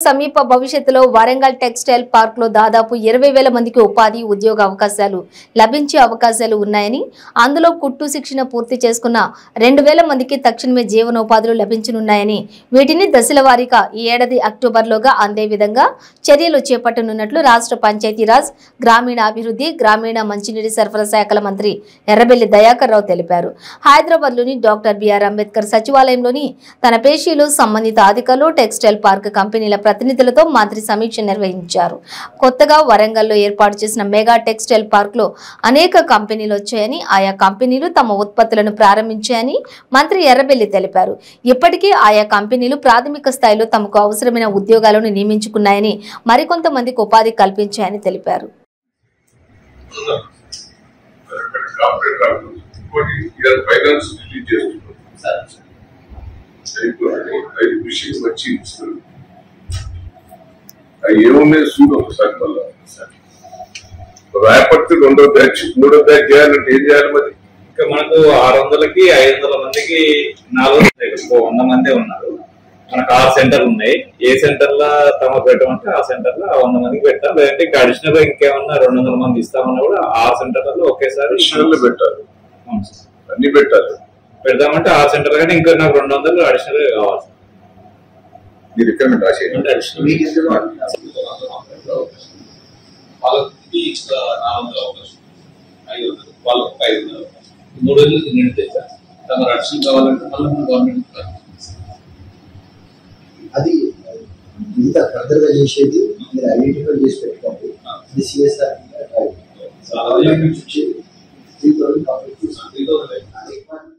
సమీప భవిష్యత్తులో Warangal textile park లో దాదాపు 20,000 మందికి ఉపాధి ఉద్యోగ అవకాశాలు లభించే అవకాశాలు ఉన్నాయని, అందులో కుట్టు శిక్షణ పూర్తి చేసుకున్న 2,000 మందికి తక్షణమే జీవనోపాధులు లభించనున్నాయని, వీటిని దశల వారీగా ఈ ఏడాది అక్టోబర్లోగా అందే విధంగా చర్యలు చేపట్టనున్నట్లు రాష్ట్ర పంచాయతీరాజ్, గ్రామీణాభివృద్ధి, గ్రామీణ మంచినీటి సరఫరా శాఖల మంత్రి ఎర్రబెల్లి దయాకర్ రావు తెలిపారు. హైదరాబాద్లోని డాక్టర్ బిఆర్ అంబేద్కర్ సచివాలయంలోని తన పేషీలు, సంబంధిత అధికారులు, టెక్స్టైల్ పార్క్ కంపెనీల ప్రతినిధులతో మంత్రి సమీక్ష నిర్వహించారు. కొత్తగా వరంగల్లో ఏర్పాటు చేసిన మెగా టెక్స్టైల్ పార్క్ లో అనేక కంపెనీలు వచ్చాయని, ఆయా కంపెనీలు తమ ఉత్పత్తులను ప్రారంభించాయని మంత్రి ఎర్రబెల్లి తెలిపారు. ఇప్పటికే ఆయా కంపెనీలు ప్రాథమిక స్థాయిలో తమకు అవసరమైన ఉద్యోగాలను నియమించుకున్నాయని, మరికొంతమందికి ఉపాధి కల్పించాయని తెలిపారు. ఏమున్నాయి చూడు ఒకసారి మళ్ళా రాయపడితే 2వ బ్యాచ్ 3వ బ్యాచ్ చేయాలంటే ఏం చేయాలి? మరి ఇంకా మనకు 600కి 500 మందికి 100 మంది ఉన్నారు. మనకు 6 సెంటర్లు ఉన్నాయి. ఏ సెంటర్ లా తమ పెట్టమంటే ఆ సెంటర్ లో 100 మందికి పెట్టాలి. లేదంటే ఇంకా అడిషనల్ గా ఇంకేమన్నా 200 మంది ఇస్తామన్నా కూడా 6 సెంటర్లలో ఒకేసారి పెట్టాలి. అన్ని పెట్టాలి. పెడదామంటే 6 సెంటర్లు కానీ ఇంకా నాకు 200 అడిషనల్ గా కావాలి. మీరు రిక్వైర్మెంట్ రాసేయండి. వాళ్ళకి 400 అవకాశం, 500 వాళ్ళకి 500 3 రోజులు నిండితే సార్ తమ రక్షణ కావాలంటే మళ్ళీ మన గవర్నమెంట్ అది ఇంత ఫర్దర్గా చేసేది మీరు ఐడెంటిఫై చేసి పెట్టుకోండి. ఇది సిఎస్ఆర్ 3,000 కంప్లీట్